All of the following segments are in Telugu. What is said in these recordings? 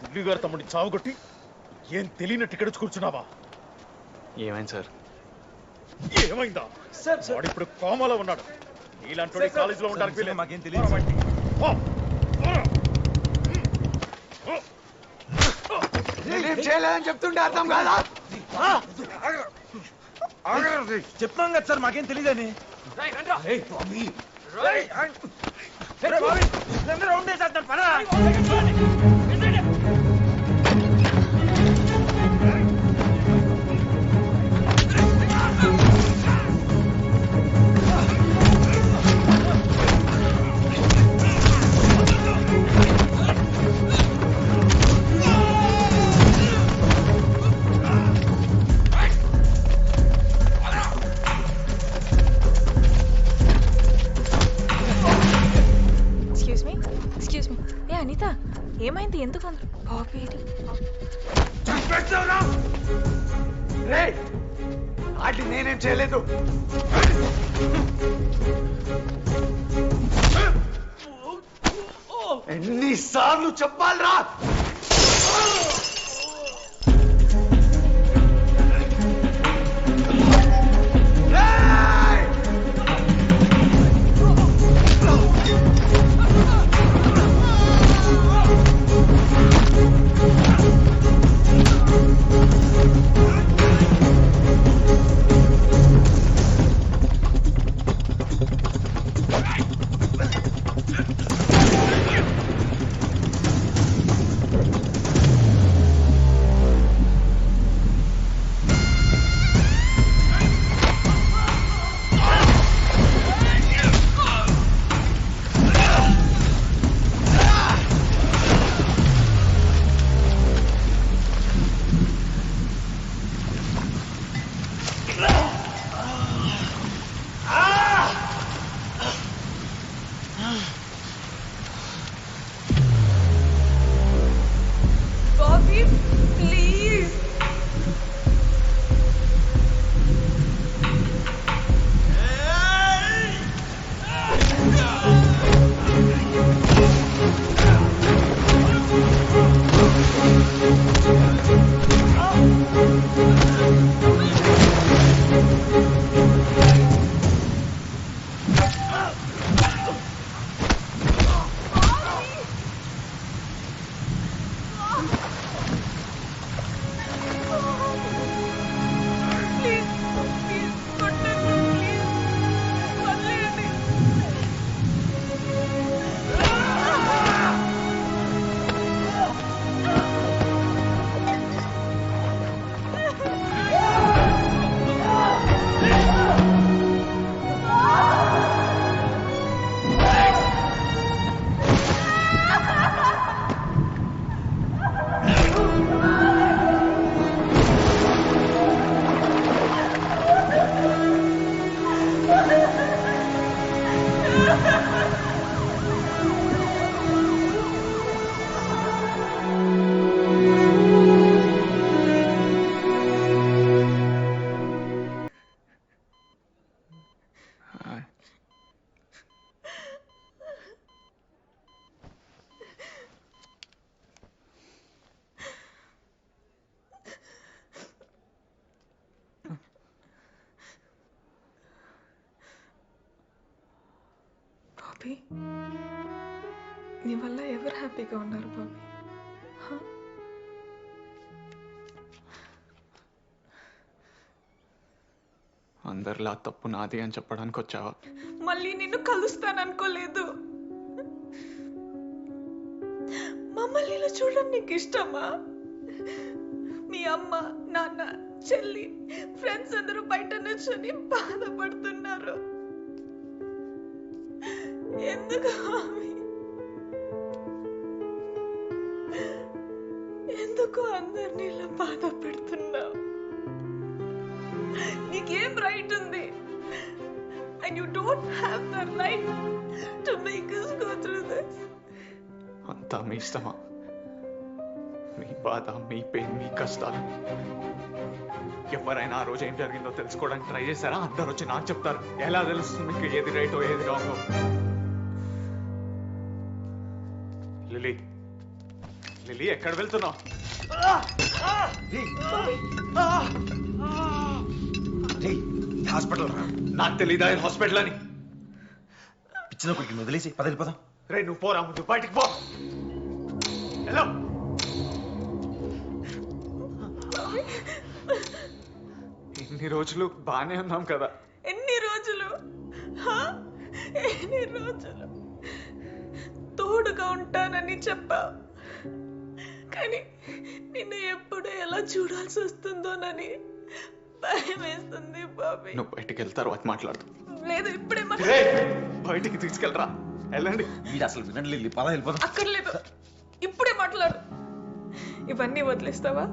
పుల్లి గారు తమ్ముడిని చావుగొట్టి ఏం తెలియనట్టు ఇక్కడ కూర్చున్నావా? ఏమైంది సార్? ఏమైందా సార్? వాడు ఇప్పుడు కోమాలో ఉన్నాడు. నీలాంటి కాలేజీలో ఉండడానికి మాకేం తెలియదు. నేనేం చేయలేదని చెప్తుంటే అర్థం కాదా? చెప్తాం కదా సార్, మాకేం తెలియదని. అనిత ఏమైంది? ఎందుకు బాబీ అది నేనేం చేయలేదు. ఎన్నిసార్లు చెప్పాలరా? బాబీ, నీ వల్ల ఎవరు హ్యాపీగా ఉన్నారు బాబీ? అందరిలా తప్పు నాది అని చెప్పడానికి వచ్చావా? మళ్ళీ నిన్ను కలుస్తాననుకోలేదు. మమ్మల్ని ఇలా చూడడం నీకు ఇష్టమా? మీ అమ్మ, నాన్న, చెల్లి, ఫ్రెండ్స్ అందరూ బయట నుంచొని బాధపడుతున్నారు. ఎందుకు ఎందుకు అందరినీ ఇలా బాధ పెడుతున్నావు? నీకేం రైట్ ఉంది? And you don't have the right to make us go through this. అంతా మీ ఇష్టమా? మీ బాధ, మీ పెయిన్, మీ కష్టాలు ఎవరైనా ఆ రోజు ఏం జరిగిందో తెలుసుకోవడానికి ట్రై చేశారా? అందరు వచ్చి నాకు చెప్తారు. ఎలా తెలుస్తుంది మీకు ఏది రైటో ఏది రాంగో? లిలీ, లిలీ ఎక్కడ వెళ్తున్నావు? హాస్పిటల్ రా. నాకు తెలీదా హాస్పిటల్ అని? పిచ్చిన కొడుకు వదిలేసి పద వెళ్ళిపోదాం. రే నువ్వు పోరా, ముందు బయటికి పో. హలో, ఇన్ని రోజులు బానే ఉన్నాం కదా. ఎన్ని రోజులు హా? ఎన్ని రోజులు తోడుగా ఉంటానని చెప్పావు, కానీ నిన్ను ఎప్పుడు ఎలా చూడాల్సి వస్తుందోనని భయం వేస్తుంది బాబీ. నువ్వు బయటికి వెళ్తారు తర్వాత మాట్లాడు. లేదు ఇప్పుడే బయటికి తీసుకెళ్ళరా, వెళ్ళండి. వీడు అసలు వినండి లిల్లీ, పద వెళ్ళిపోదాం. అక్కర్లేదు, ఇప్పుడే మాట్లాడు. ఇవన్నీ వదిలేస్తావా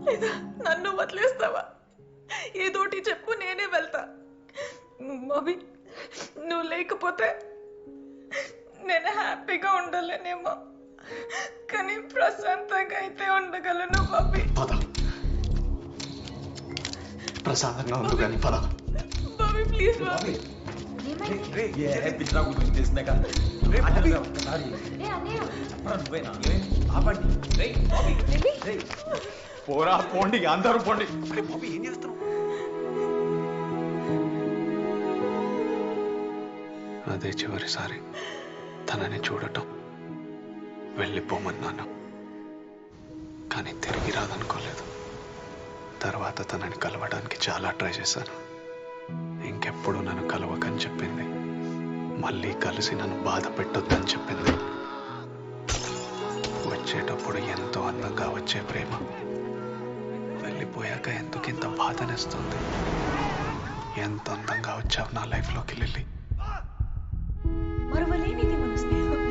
లేదా నన్ను వదిలేస్తావా? ఏదోటి చెప్పు, నేనే వెళ్తా. బాబీ, నువ్వు లేకపోతే నేను హ్యాపీగా ఉండలేనేమో, కానీ ప్రశాంతంగా అయితే ఉండగలను బాబీ. పద, ప్రశాంతంగా ఉండు కానీ పద. బాబీ ప్లీజ్ బాబీ. పిచ్చిన కొడుకు తెలిసిందే కదా. ఒక్కసారి చెప్పరా నువ్వేనా? ఆపండి. పోరా, పోండి, అందరూ పోండి. బాబీ ఏం చేస్తున్నావు? అదే చివరిసారి తనని చూడటం. వెళ్ళిపోమన్నాను, కానీ తిరిగి రాదనుకోలేదు. తర్వాత తనని కలవడానికి చాలా ట్రై చేశాను. ఇంకెప్పుడు నన్ను కలవకని చెప్పింది. మళ్ళీ కలిసి నన్ను బాధ పెట్టొద్దని చెప్పింది. వచ్చేటప్పుడు ఎంతో అందంగా వచ్చే ప్రేమ వెళ్ళిపోయాక ఎందుకింత బాధనేస్తుంది? ఎంత అందంగా వచ్చావు నా లైఫ్లోకి లిల్లీ. మరవలేనిది మన స్నేహం.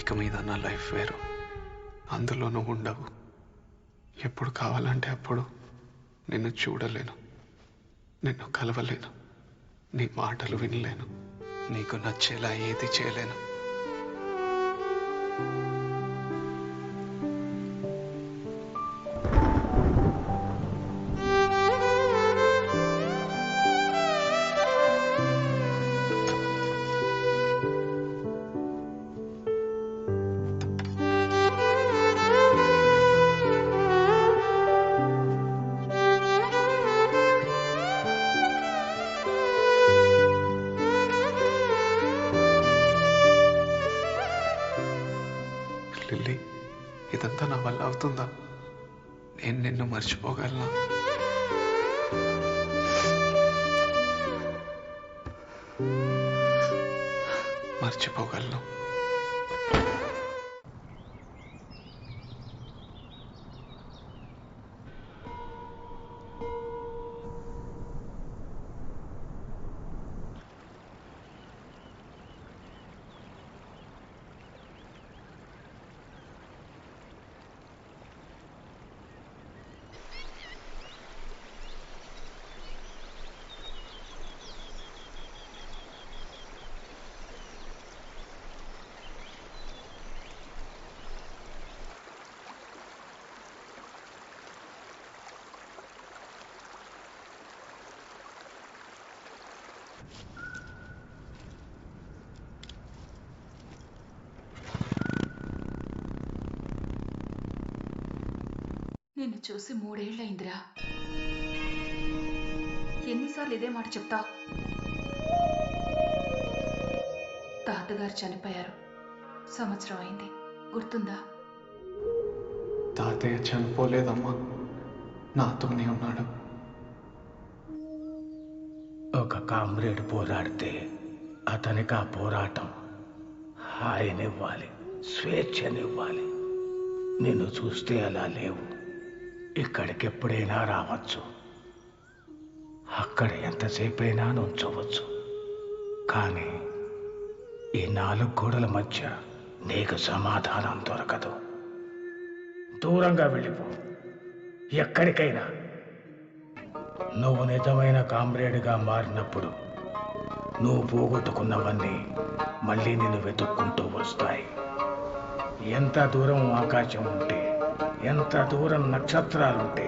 ఇక మీద నా లైఫ్ వేరు, అందులో నువ్వు ఉండవు. ఎప్పుడు కావాలంటే అప్పుడు నిన్ను చూడలేను, నిన్ను కలవలేను, నీ మాటలు వినలేను, నీకు నచ్చేలా ఏది చేయలేను. లిల్లీ, ఇదంతా నా వల్ల అవుతుందా? నేను నిన్ను మర్చిపోగలనా? మర్చిపోగలను. నిన్ను చూసి 3 ఏళ్ళయిందిరా. ఎన్నిసార్లు ఇదే మాట చెప్తా? తాతగారు చనిపోయారు, సంవత్సరం అయింది, గుర్తుందా? తాతయ్య చనిపోలేదమ్మా, నాతోనే ఉన్నాడు. ఒక కామ్రేడ్ పోరాడితే అతనికి ఆ పోరాటం హాయినివ్వాలి, స్వేచ్ఛనివ్వాలి. నిన్ను చూస్తే అలా లేవు. ఇక్కడికి ఎప్పుడైనా రావచ్చు, అక్కడ ఎంతసేపైనా నుంచవచ్చు, కానీ ఈ 4 గోడల మధ్య నీకు సమాధానం దొరకదు. దూరంగా వెళ్ళిపో, ఎక్కడికైనా. నువ్వు నిజమైన కామ్రేడ్గా మారినప్పుడు నువ్వు పోగొట్టుకున్నవన్నీ మళ్ళీ నిన్ను వెతుక్కుంటూ వస్తాయి. ఎంత దూరం ఆకాశం ఉంటే, ఎంత దూరం నక్షత్రాలుంటే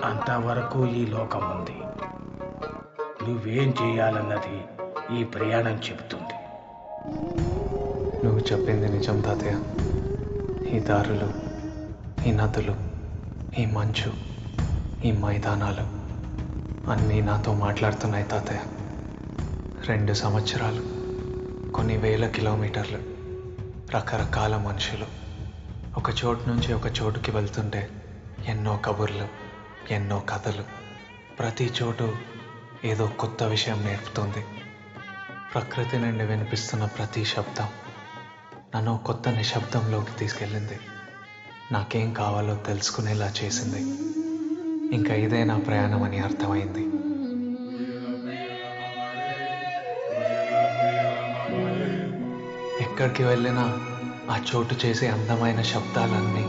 అంతవరకు ఈ లోకం ఉంది. నువ్వేం చేయాలన్నది ఈ ప్రయాణం చెబుతుంది. నువ్వు చెప్పింది నిజం తాతయ్య. ఈ దారులు, ఈ నదులు, ఈ మంచు, ఈ మైదానాలు అన్నీ నాతో మాట్లాడుతున్నాయి తాతయ్య. 2 సంవత్సరాలు, కొన్ని వేల కిలోమీటర్లు, రకరకాల మనుషులు, ఒక చోటు నుంచి ఒక చోటుకి వెళ్తుంటే ఎన్నో కబుర్లు, ఎన్నో కథలు. ప్రతి చోటు ఏదో కొత్త విషయం నేర్పుతుంది. ప్రకృతి నుండి వినిపిస్తున్న ప్రతి శబ్దం నన్ను కొత్త నిశ్శబ్దంలోకి తీసుకెళ్ళింది. నాకేం కావాలో తెలుసుకునేలా చేసింది. ఇంకా ఇదే నా ప్రయాణం అని అర్థమైంది. ఎక్కడికి వెళ్ళినా ఆ చోటు చేసే అందమైన శబ్దాలన్నీ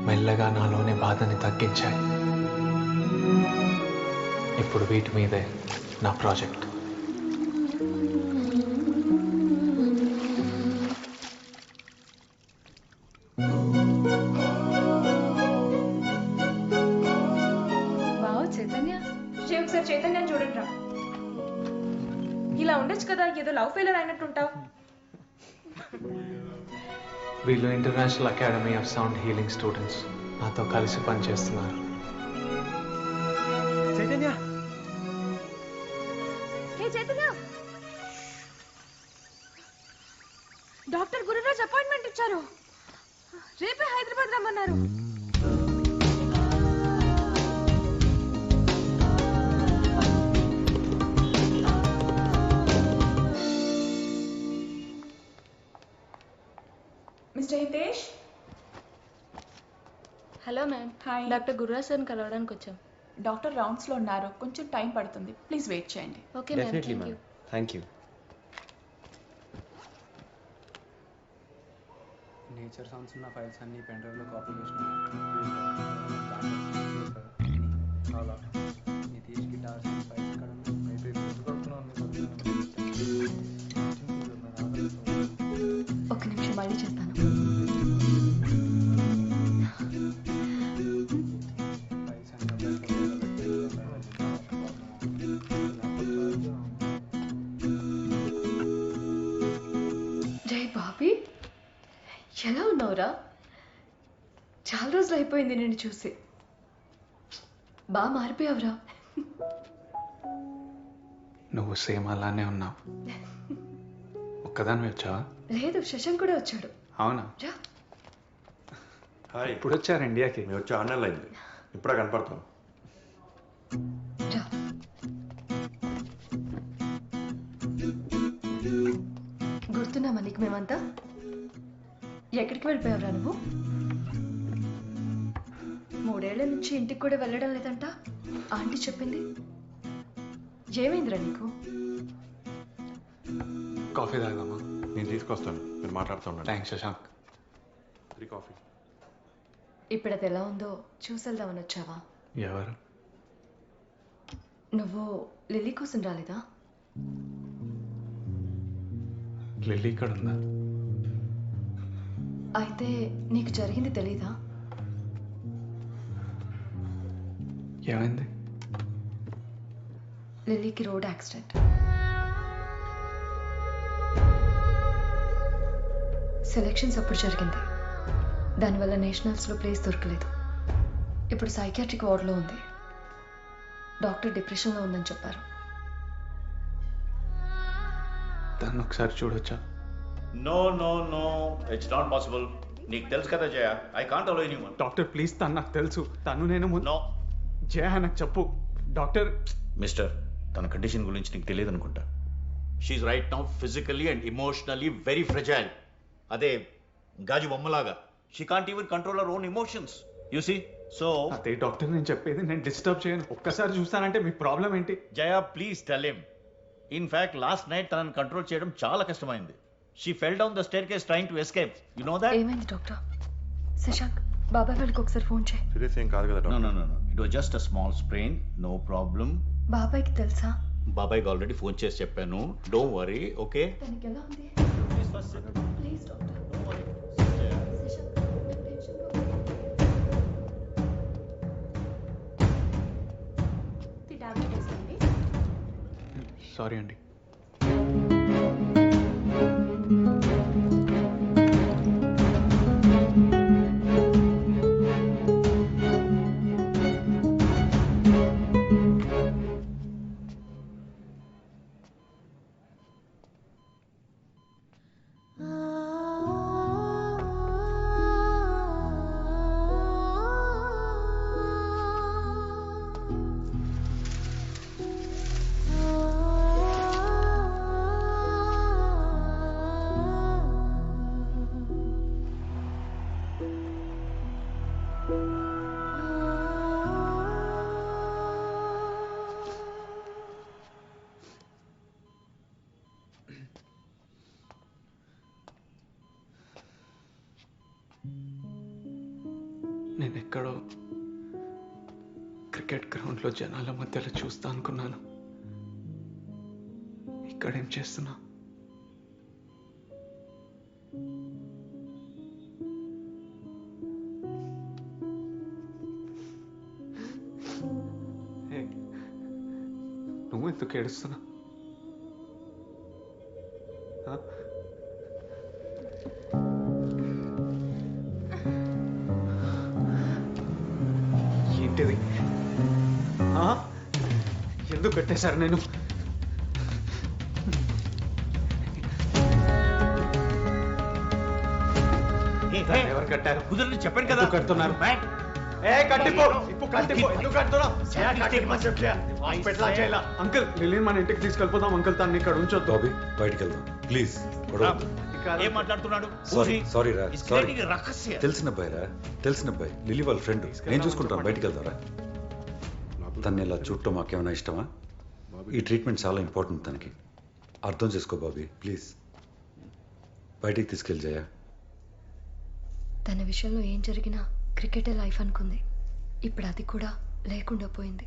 మెల్లగా నాలోని బాధని తగ్గించాయి. ఇప్పుడు వీటి మీదే నా ప్రాజెక్ట్. చైతన్య, ఒకసారి చైతన్యం చూడండి రా. ఇలా ఉండొచ్చు కదా, ఏదో లవ్ ఫెయిలర్ అయినట్టుంటావు. వీళ్ళు international academy of sound healing students నాతో కలిసి పనిచేస్తున్నారు. Chaitanya, hey Chaitanya, doctor Gururaj appointment ఇచ్చారు. రేపే హైదరాబాద్ రమ్మన్నారు. Mister Hitesh. Hello ma'am. Hi. Doctor Gururaj సార్ని కలవడానికి వచ్చాం. డాక్టర్ రౌండ్స్లో ఉన్నారు, కొంచెం టైం పడుతుంది, ప్లీజ్ వెయిట్ చేయండి. Okay ma'am, thank you. Thank you. Nature sounds ఉన్న ఫైల్స్ అన్ని పెన్ డ్రైవ్లో కాపీ నితీష్ గిటార్స్ ఫైల్స్ ఇక్కడ ఒక నిమిషం మళ్ళీ చేస్తాను. జై బాబీ, ఎలా ఉన్నావురా? చాలా రోజులు అయిపోయింది నేను చూసి. బాగా మారిపోయావురా. నువ్వు సేమ్ అలానే ఉన్నావు. ఒక్కదాన్ని వచ్చావా? లేదు, శశాంక్ కూడా వచ్చాడు. అవునా? రా. హాయ్. ఇప్పుడు వచ్చారు ఇండియాకి? మేము వచ్చి 6 నెలలు అయింది. ఇప్పుడే కనపడతాం. రా. గుర్తున్నామా నీకు మేమంతా? ఎక్కడికి వెళ్ళిపోయావురా నువ్వు? 3 ఏళ్ల నుంచి ఇంటికి కూడా వెళ్ళడం లేదంట ఆంటీ చెప్పింది. ఏమైందిరా నీకు? కాఫీ తాగదామా? నేను తీసుకొస్తాను, మీరు మాట్లాడుతూ ఉండండి. థ్యాంక్స్ శశాంక్. 3 కాఫీ. ఇప్పుడు అది ఎలా ఉందో చూసెళ్దామని వచ్చావా? ఎవరు? నువ్వు లిల్లీ కోసం రాలేదా? లిల్లీ ఇక్కడ ఉందా? అయితే నీకు జరిగింది తెలీదా? ఏమైంది? లిల్లీకి రోడ్ యాక్సిడెంట్. సెలెక్షన్స్ అప్పుడు జరిగింది. దానివల్ల నేషనల్స్లో ప్లేస్ దొరకలేదు. ఇప్పుడు సైకియాట్రిక్ వార్డులో ఉంది. డాక్టర్ డిప్రెషన్లో ఉందని చెప్పారు. దాన్ని ఒకసారి చూడొచ్చా? No no no, it's not possible. నీకు తెలుసు కదా Jaya, I can't allow anyone. Doctor please, తను నాకు తెలుసు. తను నేను నో జయ నాకు చెప్పు డాక్టర్. మిస్టర్, తన కండిషన్ గురించి నీకు తెలియదు అనుకుంటా. She right now physically and emotionally very fragile. అదే గాజు బొమ్మలాగా. She can't even control her own emotions, you see. So అదే డాక్టర్ నేను చెప్పేది. నేను డిస్టర్బ్ చేయను. ఒక్కసారి చూస్తానంటే మీ ప్రాబ్లం ఏంటి? Jaya please tell him. In fact last night తనని కంట్రోల్ చేయడం చాలా కష్టమైంది. She fell down the staircase trying to escape. You know that? ఏమైంది డాక్టర్? శశాంక్, బాబాయ్ వాళ్ళకి ఒకసారి ఫోన్ చేయి. సీరియస్ ఏం కాదు కదా no doctor? No no no, it was just a small sprain, no problem. బాబాయ్కి తెలుసా? బాబాయ్కి ఆల్రెడీ ఫోన్ చేసి చెప్పాను. Don't worry, okay? తనకి ఎలా ఉంది? Please first SIT. Please doctor. Don't worry. Shashank, నాకు టెన్షన్గా ఉంది. సారీ అండి. ఎక్కడో క్రికెట్ గ్రౌండ్లో జనాల మధ్యలో చూస్తా అనుకున్నాను. ఇక్కడేం చేస్తున్నా? నువ్వు ఎందుకు ఏడుస్తున్నా? ఏంటిది? ఎందుకు పెట్టేశారు నేను? ఎవరు కట్టారు? కుదరని చెప్పాను కదా. ఎందుకు కడుతున్నారు? కట్టిపో. ఇప్పుడు కట్టిపో. ఎందుకు కడుతున్నావు? అంకుల్ లిలిని మన ఇంటికి తీసుకెళ్ళిపోదాం. అంకుల్ తను ఇక్కడ ఉంచొద్దు. బాబీ బయటికి వెళ్దాం ప్లీజ్. ఏం మాట్లాడుతున్నాడు? సారీ రా, సారీ. రహస్య తెలిసిన అబ్బాయి రా, తెలిసిన అబ్బాయి. లిలీ వాళ్ళ ఫ్రెండ్. నేను చూసుకుంటాను. బయటికి వెళ్దారా? తను ఇలా చూడటం మాకేమైనా ఇష్టమా? ఈ ట్రీట్మెంట్ చాలా ఇంపార్టెంట్ తనకి. అర్థం చేసుకో బాబీ ప్లీజ్. బయటికి తీసుకెళ్ళి జయ. తన విషయంలో ఏం జరిగినా క్రికెటే లైఫ్ అనుకుంది. ఇప్పుడు అది కూడా లేకుండా పోయింది.